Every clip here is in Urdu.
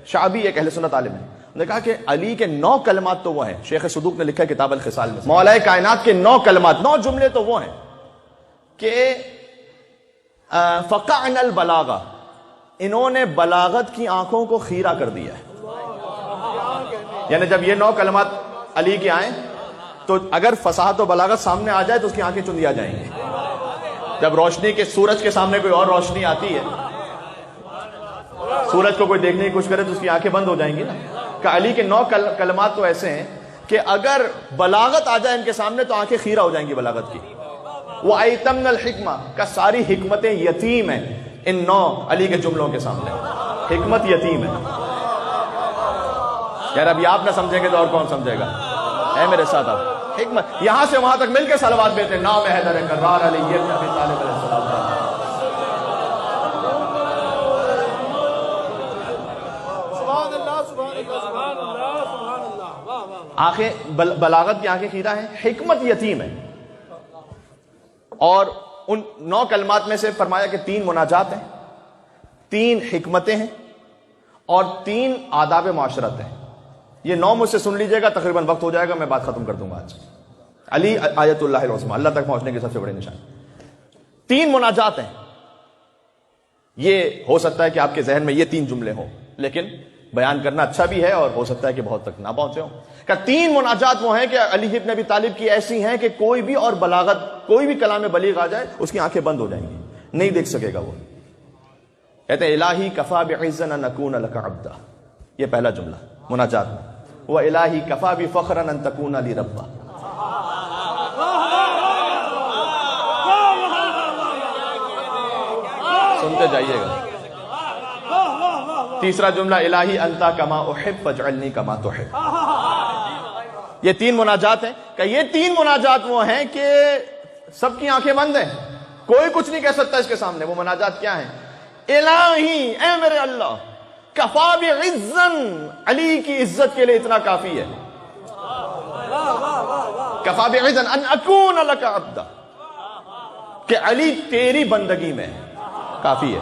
شعبی ایک اہل سنت عالم ہے، انہوں نے کہا کہ علی کے 9 کلمات تو وہ ہیں، شیخ صدوق نے لکھا ہے کتاب الخصال میں، مولا کائنات کے 9 کلمات، 9 جملے تو وہ ہیں کہ فقعن البلاغہ، انہوں نے بلاغت کی آنکھوں کو خیرہ کر دیا ہے. یعنی جب یہ 9 کلمات علی کے آئیں تو اگر فصاحت و بلاغت سامنے آ جائے تو اس کی آنکھیں چندیا جائیں گی. جب روشنی کے سورج کے سامنے کوئی اور روشنی آتی ہے، سورج کو کوئی دیکھنے کی کوشش کرے تو اس کی آنکھیں بند ہو جائیں گی نا. کہ علی کے 9 کلمات تو ایسے ہیں کہ اگر بلاغت آ جائے ان کے سامنے تو آنکھیں خیرہ ہو جائیں گی بلاغت کی. وہ ایتمن الحکمہ کا ساری حکمتیں یتیم ہیں ان 9 علی کے جملوں کے سامنے. حکمت یتیم ہے. یار ابھی آپ نہ سمجھیں گے تو اور کون سمجھے گا؟ اے میرے ساتھ آپ حکمت، یہاں سے وہاں تک مل کے صلوات بیتے ہیں. نام حیدر کرار علی ابن ابی طالب علیہ السلام. آنکھیں بلاغت کی آنکھیں خیرہ ہیں، حکمت یتیم ہے. اور ان 9 کلمات میں سے فرمایا کہ 3 مناجات ہیں، 3 حکمتیں ہیں اور 3 آداب معاشرت ہیں. یہ 9 مجھ سے سن لیجئے گا، تقریباً وقت ہو جائے گا، میں بات ختم کر دوں گا آج. علی آیت اللہ العظمی، اللہ تک پہنچنے کے سب سے بڑے نشان. 3 مناجات ہیں. یہ ہو سکتا ہے کہ آپ کے ذہن میں یہ 3 جملے ہوں، لیکن بیان کرنا اچھا بھی ہے اور ہو سکتا ہے کہ بہت تک نہ پہنچے ہوں. کہ 3 مناجات وہ ہیں کہ علی ابن ابی طالب کی ایسی ہیں کہ کوئی بھی اور بلاغت، کوئی بھی کلام بلیغ آ جائے اس کی آنکھیں بند ہو جائیں گی، نہیں دیکھ سکے گا وہ. کہتے ہیں الہی کفا بعزن ان اکون لک عبدا، یہ پہلا جملہ مناجات میں. وہ الہی کفا بفخرا ان تکون لی ربا. سنتے جائیے گا. تیسرا جملہ الہی انتا کما احب فاجعلنی کما تحب. یہ 3 مناجات ہیں کہ یہ 3 مناجات وہ ہیں کہ سب کی آنکھیں بند ہیں، کوئی کچھ نہیں کہہ سکتا اس کے سامنے. وہ مناجات کیا ہیں؟ الہی، اے میرے اللہ، کفا بعزن، علی کی عزت کے لیے اتنا کافی ہے. کفا بعزن ان اکون لک عبدا، کہ علی تیری بندگی میں کافی ہے.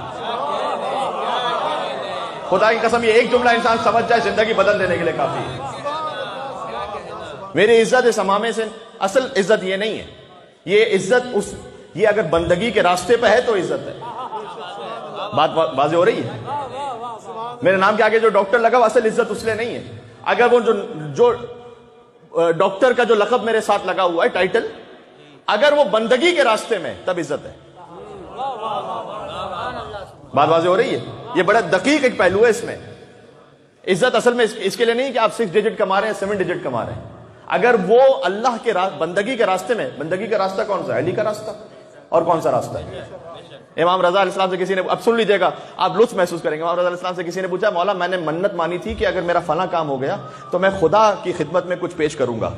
خدا کی قسم یہ ایک جملہ انسان سمجھ جائے زندگی بدل دینے کے لیے کافی ہے. میری عزت اس امامے سے، اصل عزت یہ نہیں ہے. یہ عزت یہ اگر بندگی کے راستے پہ ہے تو عزت ہے. بات واضح ہو رہی ہے؟ میرے نام کے آگے جو ڈاکٹر لگا وہ اصل عزت اس لیے نہیں ہے. اگر وہ جو ڈاکٹر کا جو لقب میرے ساتھ لگا ہوا ہے، ٹائٹل، اگر وہ بندگی کے راستے میں تب عزت ہے. بات واضح ہو رہی ہے؟ یہ بڑا دقیق ایک پہلو ہے اس میں. عزت اصل میں اس کے لیے نہیں کہ آپ 6 ڈیجٹ کما رہے ہیں، 7 ڈیجٹ کما رہے ہیں. اگر وہ اللہ کے بندگی کے راستے میں، بندگی کا راستہ کون سا ہے؟ علی کا راستہ. اور کون سا راستہ ہے؟ امام رضا علیہ السلام سے کسی نے، اب سن لیجیے گا آپ لطف محسوس کریں گے. امام رضا علیہ السلام سے کسی نے پوچھا، مولا میں نے منت مانی تھی کہ اگر میرا فلاں کام ہو گیا تو میں خدا کی خدمت میں کچھ پیش کروں گا.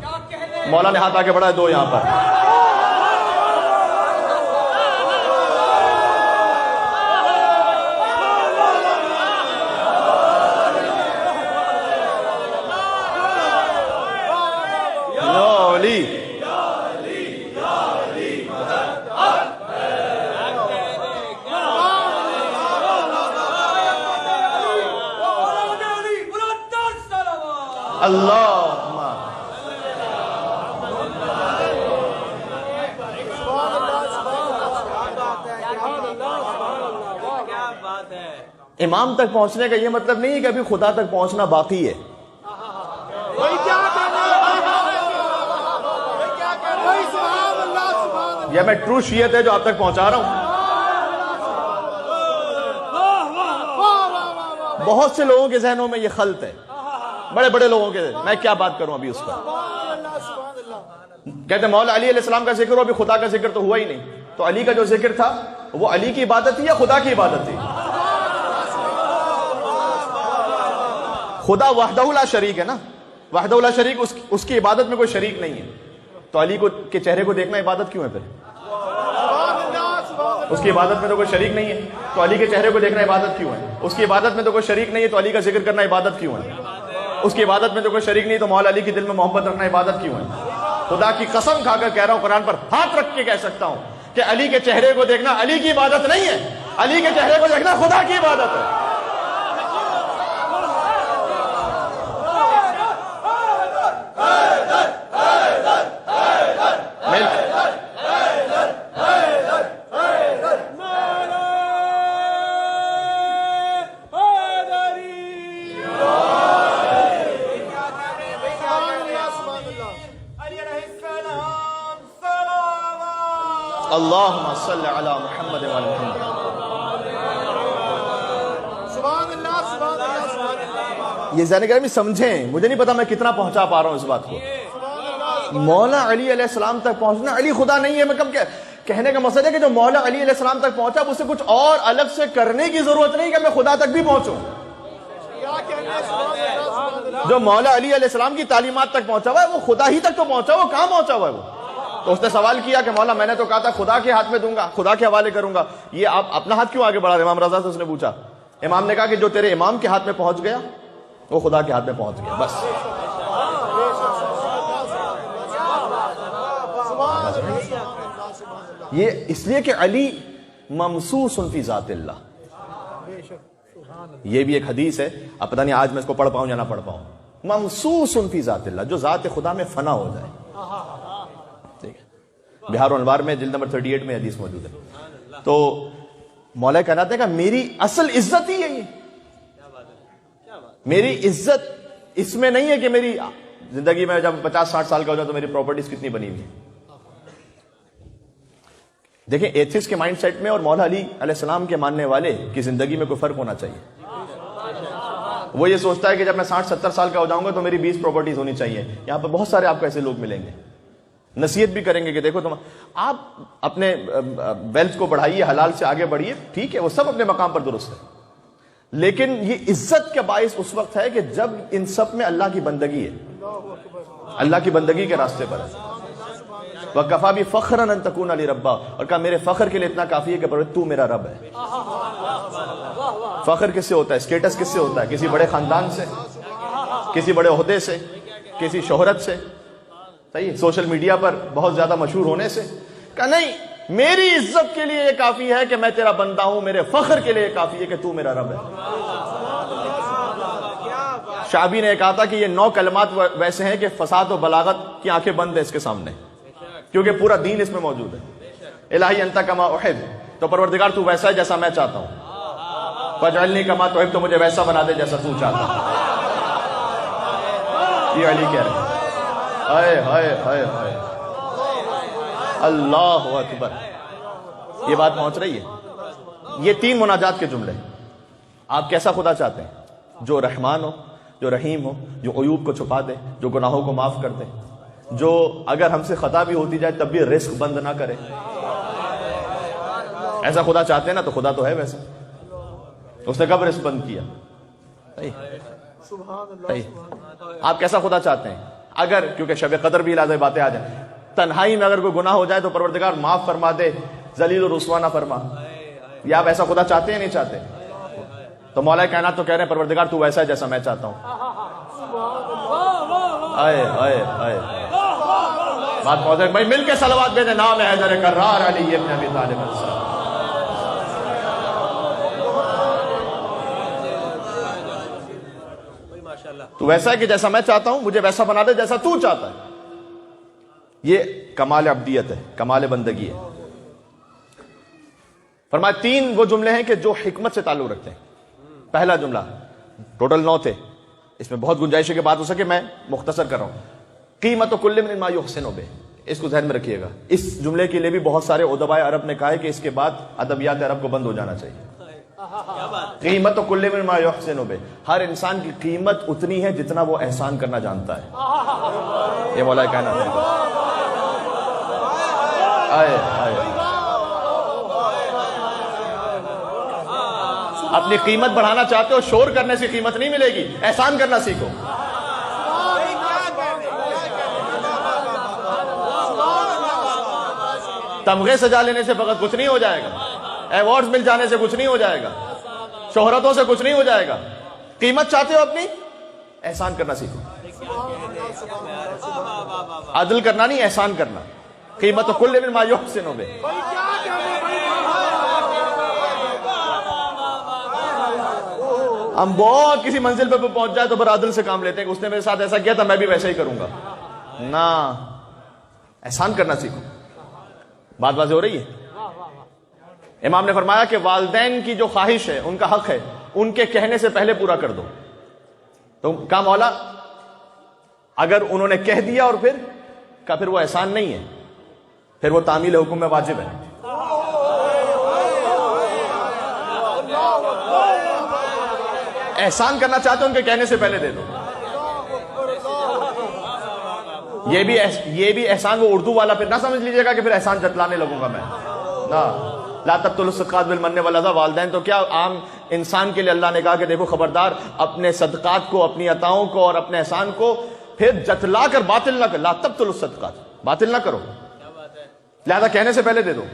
مولا نے ہاتھ آگے بڑھا، 2 یہاں پر. امام تک پہنچنے کا یہ مطلب نہیں ہے کہ ابھی خدا تک پہنچنا باقی ہے. یہ میں ٹرو شیعت ہے جو آپ تک پہنچا رہا ہوں. بہت سے لوگوں کے ذہنوں میں یہ خلط ہے، بڑے بڑے لوگوں کے. میں کیا بات کروں ابھی اس پر. کہتے ہیں مولا علی علیہ السلام کا ذکر ہو، ابھی خدا کا ذکر تو ہوا ہی نہیں. تو علی کا جو ذکر تھا وہ علی کی عبادت تھی یا خدا کی عبادت تھی؟ خدا وحدہ لا شریک ہے نا. وحدہ لا شریک، اس کی عبادت میں کوئی شریک نہیں ہے. تو علی کے چہرے کو دیکھنا عبادت کیوں ہے پھر؟ اس کی عبادت میں تو کوئی شریک نہیں ہے تو علی کے چہرے کو دیکھنا عبادت کیوں ہے؟ اس کی عبادت میں تو کوئی شریک نہیں ہے تو علی کا ذکر کرنا عبادت کیوں ہے؟ اس کی عبادت میں تو کوئی شریک نہیں تو مولا علی کے دل میں محبت رکھنا عبادت کیوں ہے؟ خدا کی قسم کھا کر کہہ رہا ہوں، قرآن پر ہاتھ رکھ کے کہہ سکتا ہوں کہ علی کے چہرے کو دیکھنا علی کی عبادت نہیں ہے، علی کے چہرے کو دیکھنا خدا کی عبادت ہے. اللہم صلی علی محمد وعلی محمد. یہ زین گرامی سمجھیں، مجھے نہیں پتا میں کتنا پہنچا پا رہا ہوں اس بات کو. مولا علی علیہ السلام تک پہنچنا، علی خدا نہیں ہے، میں کب کہنے کا مقصد ہے کہ جو مولا علی علیہ السلام تک پہنچا اسے کچھ اور الگ سے کرنے کی ضرورت نہیں کہ میں خدا تک بھی پہنچوں. جو مولا علی علیہ السلام کی تعلیمات تک پہنچا ہوا ہے وہ خدا ہی تک تو پہنچا ہوا، کہاں پہنچا ہوا ہے وہ؟ تو اس نے سوال کیا کہ مولا میں نے تو کہا تھا خدا کے ہاتھ میں دوں گا، خدا کے حوالے کروں گا، یہ آپ اپنا ہاتھ کیوں آگے بڑھا رہے؟ امام رضا سے اس نے پوچھا. امام نے کہا کہ جو تیرے امام کے ہاتھ میں پہنچ گیا وہ خدا کے ہاتھ میں پہنچ گیا، بس. یہ اس لیے کہ علی ممسوس فی ذات اللہ. یہ بھی ایک حدیث ہے، اب پتہ نہیں آج میں اس کو پڑھ پاؤں یا نہ پڑھ پاؤں. ممسوس فی ذات اللہ، جو ذات خدا میں فنا ہو جائے. ٹھیک ہے، بہار الانوار میں جلد نمبر 38 میں حدیث موجود ہے. تو مولا کہتے ہیں کہ میری اصل عزت ہی ہے یہ. میری عزت اس میں نہیں ہے کہ میری زندگی میں جب 50-60 سال کا ہو جائے تو میری پراپرٹیز کتنی بنی ہوئی ہیں. دیکھیں ایتھسٹ کے مائنڈ سیٹ میں اور مولا علی علیہ السلام کے ماننے والے کی زندگی میں کوئی فرق ہونا چاہیے. وہ یہ سوچتا ہے کہ جب میں 60-70 سال کا ہو جاؤں گا تو میری 20 پراپرٹیز ہونی چاہیے. یہاں پہ بہت سارے آپ کو ایسے لوگ ملیں گے، نصیحت بھی کریں گے کہ دیکھو تم آپ اپنے ویلتھ کو بڑھائیے، حلال سے آگے بڑھیے، ٹھیک ہے وہ سب اپنے مقام پر درست ہے، لیکن یہ عزت کا باعث اس وقت ہے کہ جب ان سب میں اللہ کی بندگی ہے، اللہ کی بندگی کے راستے پر ہے. وَكَفَى بِفَخْرًا أَن تَكُونَ لِرَبَّا، اور کہا میرے فخر کے لیے اتنا کافی ہے کہ تو میرا رب ہے. فخر کس سے ہوتا ہے؟ اسٹیٹس کس سے ہوتا ہے؟ کسی بڑے خاندان سے، کسی بڑے عہدے سے، کسی شہرت سے، صحیح، سوشل میڈیا پر بہت زیادہ مشہور ہونے سے. کہا نہیں، میری عزت کے لیے یہ کافی ہے کہ میں تیرا بندہ ہوں، میرے فخر کے لیے کافی ہے کہ تو میرا رب ہے. شعبی نے کہا تھا کہ یہ 9 کلمات ویسے ہیں کہ فساد و بلاغت کی آنکھیں بند ہیں اس کے سامنے، کیونکہ پورا دین اس میں موجود ہے. الہی انت کما احب، تو پروردگار تو ویسا ہے جیسا میں چاہتا ہوں. فاجعلنی کما تحب، تو مجھے ویسا بنا دے جیسا تو چاہتا ہے. یہ علی کہہ رہے ہیں. ہائے ہائے ہائے ہائے، اللہ اکبر. یہ بات پہنچ رہی ہے. یہ 3 مناجات کے جملے. آپ کیسا خدا چاہتے ہیں؟ جو رحمان ہو، جو رحیم ہو، جو عیوب کو چھپا دے، جو گناہوں کو معاف کر دے، جو اگر ہم سے خطا بھی ہوتی جائے تب بھی رزق بند نہ کرے. ایسا خدا چاہتے ہیں نا؟ تو خدا تو ہے ویسا. اس نے کب رزق بند کیا؟ آپ کیسا خدا چاہتے ہیں؟ اگر کیونکہ شب قدر بھی لازم باتیں آ جائیں، تنہائی میں اگر کوئی گناہ ہو جائے تو پروردگار معاف فرما دے، ذلیل و رسوا نہ فرما. یا آپ ایسا خدا چاہتے ہیں نہیں چاہتے؟ تو مولا کائنات تو کہہ رہے ہیں پروردگار تو ویسا ہے جیسا میں چاہتا ہوں. آئے آئے آئے بات پہنچ رہی. بھائی مل کے صلوات بھیجیں. نام ہے حیدر کرار علی ابن ابی طالب. تو ویسا ہے کہ جیسا میں چاہتا ہوں، مجھے ویسا بنا دے جیسا تو چاہتا ہے. یہ کمال عبدیت ہے، کمال بندگی ہے. فرمایا 3 وہ جملے ہیں کہ جو حکمت سے تعلق رکھتے ہیں. پہلا جملہ، ٹوٹل 9 تھے، اس میں بہت گنجائش ہے کہ بات ہو سکے، میں مختصر کر رہا ہوں. قیمت کل من ما یحسن به، اس کو ذہن میں رکھیے گا. اس جملے کے لیے بھی بہت سارے ادباء عرب نے کہا ہے کہ اس کے بعد ادبیات عرب کو بند ہو جانا چاہیے. قیمت کل من ما یحسن به، ہر انسان کی قیمت اتنی ہے جتنا وہ احسان کرنا جانتا ہے. یہ مولا کائنات ہے. آئے آئے. اپنی قیمت بڑھانا چاہتے ہو، شور کرنے سے قیمت نہیں ملے گی، احسان کرنا سیکھو. تمغے سجا لینے سے فقط کچھ نہیں ہو جائے گا، ایوارڈز مل جانے سے کچھ نہیں ہو جائے گا، شہرتوں سے کچھ نہیں ہو جائے گا. قیمت چاہتے ہو اپنی، احسان کرنا سیکھو. عدل کرنا نہیں، احسان کرنا. قیمت کل من ما یحسن به. ہم بہت کسی منزل پہ پہنچ جائے تو پھر عدل سے کام لیتے ہیں کہ اس نے میرے ساتھ ایسا کیا تھا میں بھی ویسا ہی کروں گا. نہ، احسان کرنا سیکھو. بات واضح ہو رہی ہے؟ امام نے فرمایا کہ والدین کی جو خواہش ہے، ان کا حق ہے، ان کے کہنے سے پہلے پورا کر دو. تو کہا مولا اگر انہوں نے کہہ دیا اور پھر وہ احسان نہیں ہے. پھر وہ تعمیل حکم میں واجب ہے. احسان کرنا چاہتے ہو ان کے کہنے سے پہلے دے دو. یہ بھی احسان وہ اردو والا پھر نہ سمجھ لیجئے گا کہ پھر احسان جتلانے لگوں گا میں. لا تبطلوا الصدقات بالمن والاذى. والدین تو کیا عام انسان کے لیے اللہ نے کہا کہ دیکھو خبردار اپنے صدقات کو, اپنی عطاؤں کو اور اپنے احسان کو پھر جتلا کر باطل نہ کر. لا تبطلوا الصدقات, باطل نہ کرو, لہذا کہنے سے پہلے دے دو.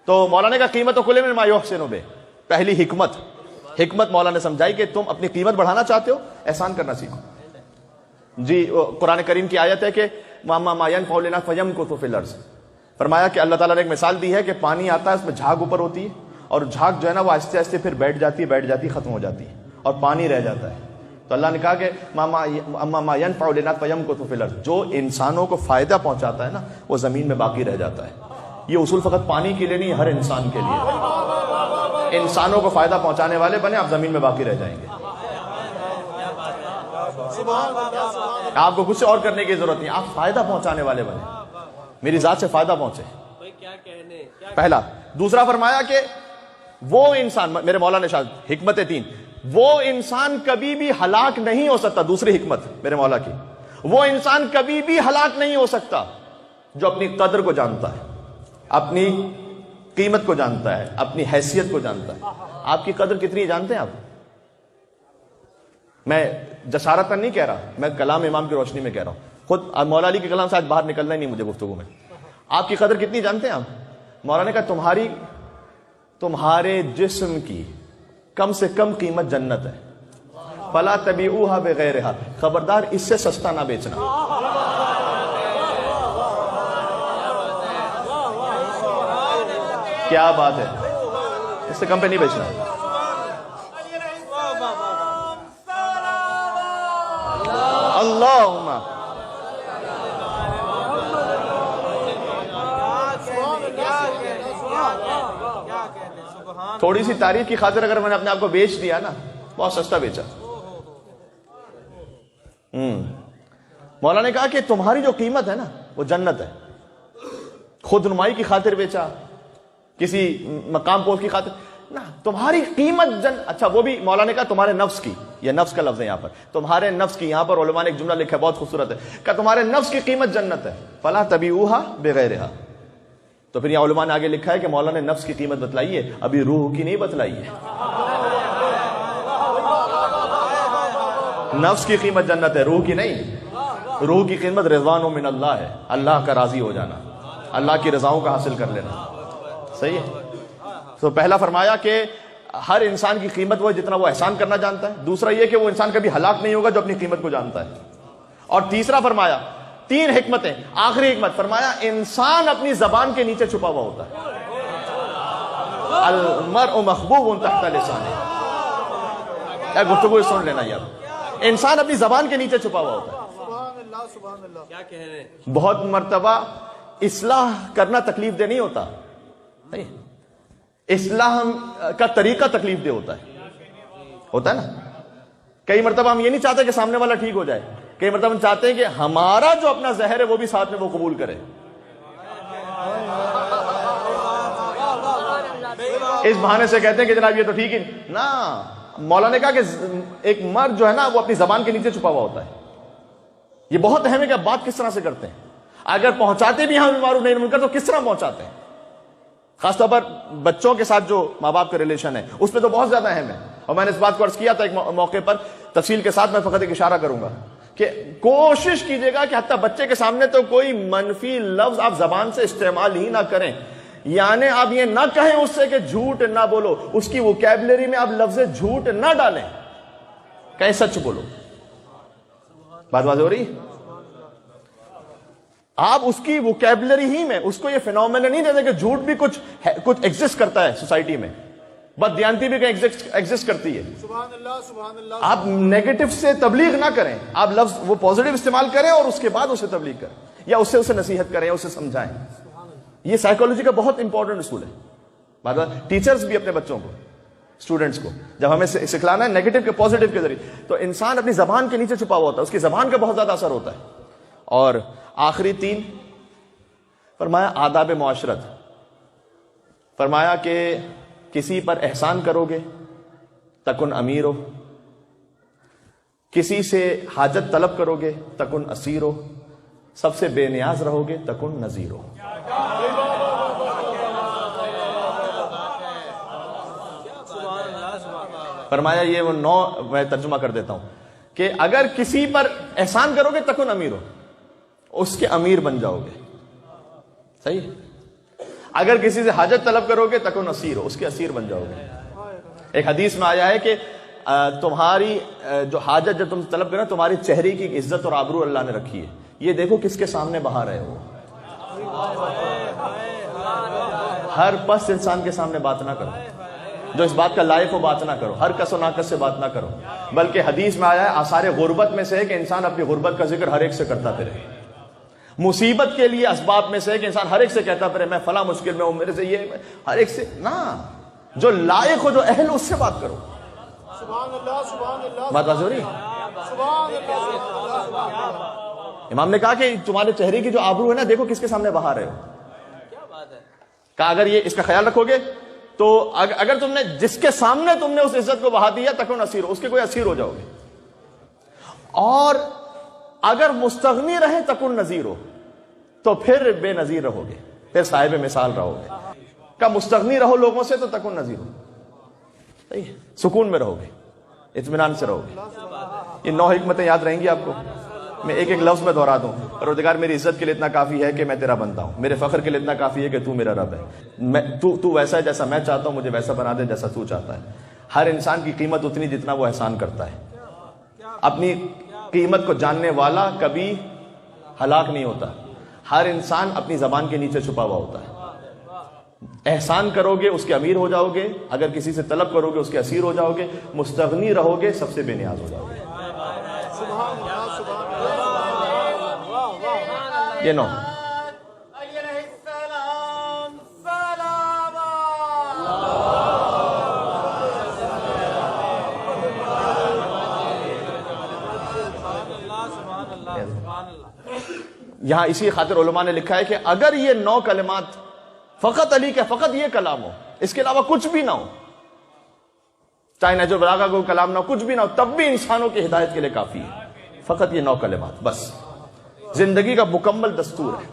تو مولانا کا قیمت و کل من ما یحسن بہ, پہلی حکمت مولانا نے سمجھائی کہ تم اپنی قیمت بڑھانا چاہتے ہو, احسان کرنا سیکھو. جی قرآن کریم کی آیت ہے کہ ما ينفع الناس فيمكث في الارض. فرمایا کہ اللہ تعالیٰ نے ایک مثال دی ہے کہ پانی آتا ہے, اس میں جھاگ اوپر ہوتی ہے اور جھاگ جو ہے نا وہ آہستہ آہستہ پھر بیٹھ جاتی ختم ہو جاتی ہے اور پانی رہ جاتا ہے. تو اللہ نے کہا کہ ما ينفع الناس فيمكث في الارض, جو انسانوں کو فائدہ پہنچاتا ہے نا وہ زمین میں باقی رہ جاتا ہے. یہ اصول فقط پانی کے لیے نہیں, ہر انسان کے لیے. انسانوں کو فائدہ پہنچانے والے بنے, آپ زمین میں باقی رہ جائیں گے. آپ کو کچھ اور کرنے کی ضرورت نہیں, آپ فائدہ پہنچانے والے بنے, میری ذات سے فائدہ پہنچے. پہلا. دوسرا فرمایا کہ وہ انسان, میرے مولا نے شاید حکمت 3, وہ انسان کبھی بھی ہلاک نہیں ہو سکتا. دوسری حکمت میرے مولا کی, وہ انسان کبھی بھی ہلاک نہیں ہو سکتا جو اپنی قدر کو جانتا ہے, اپنی قیمت کو جانتا ہے, اپنی حیثیت کو جانتا ہے. آپ کی قدر کتنی جانتے ہیں آپ؟ میں جسارتاً نہیں کہہ رہا, میں کلام امام کی روشنی میں کہہ رہا ہوں. خود مولا علی کے کلام سے آج باہر نکلنا ہی نہیں مجھے گفتگو میں. آپ کی قدر کتنی جانتے ہیں آپ؟ مولا نے کہا تمہارے جسم کی کم سے کم قیمت جنت ہے. فلا تبیعوها بغیرها, خبردار اس سے سستا نہ بیچنا. کیا بات ہے, اس سے کم پہ نہیں بیچنا. اللہم تھوڑی سی تعریف کی خاطر اگر میں نے اپنے آپ کو بیچ دیا نا, بہت سستا بیچا. مولا نے کہا کہ تمہاری جو قیمت ہے نا وہ جنت ہے. خود نمائی کی خاطر بیچا, کسی مقام پوسٹ کی خاطر نہ, تمہاری قیمت اچھا وہ بھی مولا نے کہا تمہارے نفس کی, یہ نفس کا لفظ ہے یہاں پر, تمہارے نفس کی. یہاں پر علماء نے ایک جملہ لکھا ہے بہت خوبصورت ہے, کہ تمہارے نفس کی قیمت جنت ہے. فلا تبیعوها بغیرها. تو پھر یہاں علماء نے آگے لکھا ہے کہ مولا نے نفس کی قیمت بتلائی ہے, ابھی روح کی نہیں بتلائی ہے. نفس کی قیمت جنت ہے, روح کی نہیں. روح کی قیمت رضوان من اللہ ہے, اللہ کا راضی ہو جانا, اللہ کی رضاؤں کا حاصل کر لینا. صحیح ہے. تو پہلا فرمایا کہ ہر انسان کی قیمت وہ جتنا وہ احسان کرنا جانتا ہے. دوسرا یہ کہ وہ انسان کبھی ہلاک نہیں ہوگا جو اپنی قیمت کو جانتا ہے. اور تیسرا فرمایا 3 حکمتیں. آخری حکمت فرمایا انسان اپنی زبان کے نیچے چھپا ہوا ہوتا ہے. المرء محبوب تحت لسانہ. گفتگو سن لینا یار, انسان اپنی زبان کے نیچے چھپا ہوا ہوتا ہے. سبحان اللہ. کیا کہہ رہے ہیں؟ بہت مرتبہ اصلاح کرنا تکلیف دہ نہیں ہوتا, اصلاح کا طریقہ تکلیف دہ ہوتا ہے نا. کئی مرتبہ ہم یہ نہیں چاہتے کہ سامنے والا ٹھیک ہو جائے, کئی مرتبہ ہم چاہتے ہیں کہ ہمارا جو اپنا زہر ہے وہ بھی ساتھ میں وہ قبول کرے. اس بہانے سے کہتے ہیں کہ جناب یہ تو ٹھیک ہی نا. مولا نے کہا کہ ایک مرد جو ہے نا وہ اپنی زبان کے نیچے چھپا ہوا ہوتا ہے. یہ بہت اہم ہے کہ آپ بات کس طرح سے کرتے ہیں. اگر پہنچاتے بھی ہیں معروف نہیں منکر تو کس طرح پہنچاتے ہیں. خاص طور پر بچوں کے ساتھ جو ماں باپ کا ریلیشن ہے اس پہ تو بہت زیادہ اہم ہے. اور میں نے اس بات کو عرض کیا تھا ایک موقع پر, تفصیل کے ساتھ میں فقط ایک اشارہ کروں گا کہ کوشش کیجئے گا کہ حتیٰ بچے کے سامنے تو کوئی منفی لفظ آپ زبان سے استعمال ہی نہ کریں. یعنی آپ یہ نہ کہیں اس سے کہ جھوٹ نہ بولو, اس کی ووکیبلری میں آپ لفظ جھوٹ نہ ڈالیں, کہیں سچ بولو. بات واضح ہو رہی ہے؟ آپ اس کی ووکیبلری ہی میں اس کو یہ فینومینا نہیں دیتے کہ جھوٹ بھی کچھ ایگزسٹ کرتا ہے سوسائٹی میں, بددیانتی بھی کہیں ایگزسٹ کرتی ہے. سبحان اللہ, سبحان اللہ. آپ نیگیٹو سے تبلیغ نہ کریں, آپ لفظ وہ پازیٹیو استعمال کریں اور اس کے بعد اسے تبلیغ کریں یا اسے نصیحت کریں یا اسے سمجھائیں. یہ سائیکالوجی کا بہت امپورٹنٹ اصول ہے. ٹیچرز بھی اپنے بچوں کو, اسٹوڈنٹس کو جب ہمیں سکھلانا ہے نیگیٹو کے پازیٹیو کے ذریعے, تو انسان اپنی زبان کے نیچے چھپا ہوا ہوتا ہے, اس کی زبان کا بہت زیادہ اثر ہوتا ہے. اور آخری 3 فرمایا آداب معاشرت، فرمایا کہ کسی پر احسان کرو گے تکن امیر ہو، کسی سے حاجت طلب کرو گے تکن اسیر ہو، سب سے بے نیاز رہو گے تکن نذیر ہو۔ فرمایا یہ وہ 9 میں ترجمہ کر دیتا ہوں کہ اگر کسی پر احسان کرو گے تکن امیر ہو، اس کے امیر بن جاؤ گے، صحیح؟ اگر کسی سے حاجت طلب کرو گے تکن اسیر ہو، اس کے اسیر بن جاؤ گے۔ ایک حدیث میں آیا ہے کہ تمہاری جو حاجت جب تم طلب کرو، تمہاری چہرے کی عزت اور آبرو اللہ نے رکھی ہے، یہ دیکھو کس کے سامنے بہا رہے ہو۔ ہر پس انسان کے سامنے بات نہ کرو، جو اس بات کا لائق ہو بات نہ کرو، ہر کس و ناکس سے بات نہ کرو، بلکہ حدیث میں آیا ہے آثار غربت میں سے ہے کہ انسان اپنی غربت کا ذکر ہر ایک سے کرتا پھرے۔ مصیبت کے لیے اسباب میں سے ہے کہ انسان ہر ایک سے کہتا پھرے میں فلاں مشکل میں ہوں، میرے سے یہ، ہر ایک سے نہ، جو لائق ہو جو اہل اس سے بات کرو۔ سبحان اللہ سبحان اللہ بات واضح ہو رہی؟ سبحان اللہ۔ امام نے کہا کہ تمہارے چہرے کی جو آبرو ہے نا، دیکھو کس کے سامنے بہا رہے ہو۔ کہا اگر یہ اس کا خیال رکھو گے تو اگر تم نے جس کے سامنے تم نے اس عزت کو بہا دیا تکن اسیر ہو، اس کے کوئی اسیر ہو جاؤ گے، اور اگر مستغنی رہے تکن نذیر ہو، تو پھر بے نظیر رہو گے، پھر صاحب مثال رہو گے۔ کہ مستغنی رہو لوگوں سے تو تکن نذیر ہو، صحیح، سکون میں رہو گے، اطمینان سے رہو گے۔ یہ 9 حکمتیں یاد رہیں گی آپ کو۔ میں ایک ایک لفظ میں دہرا دوں۔ پروردگار میری عزت کے لیے اتنا کافی ہے کہ میں تیرا بنتا ہوں، میرے فخر کے لیے اتنا کافی ہے کہ تو میرا رب ہے، تو ویسا ہے جیسا میں چاہتا ہوں، مجھے ویسا بنا دے جیسا تو چاہتا ہے۔ ہر انسان کی قیمت اتنی جتنا وہ احسان کرتا ہے۔ اپنی قیمت کو جاننے والا کبھی ہلاک نہیں ہوتا۔ ہر انسان اپنی زبان کے نیچے چھپا ہوا ہوتا ہے۔ احسان کرو گے اس کے امیر ہو جاؤ گے، اگر کسی سے طلب کرو گے اس کے اسیر ہو جاؤ گے، مستغنی رہو گے سب سے بے نیاز ہو جاؤ گے۔ سبحان اللہ سبحان اللہ۔ یہ 9۔ یہاں اسی خاطر علماء نے لکھا ہے کہ اگر یہ 9 کلمات فقط علی کے فقط یہ کلام ہو، اس کے علاوہ کچھ بھی نہ ہو، چاہے نہج البلاغہ کو کلام نہ ہو، کچھ بھی نہ ہو، تب بھی انسانوں کی ہدایت کے لیے کافی ہے۔ فقط یہ 9 کلمات بس زندگی کا مکمل دستور ہے۔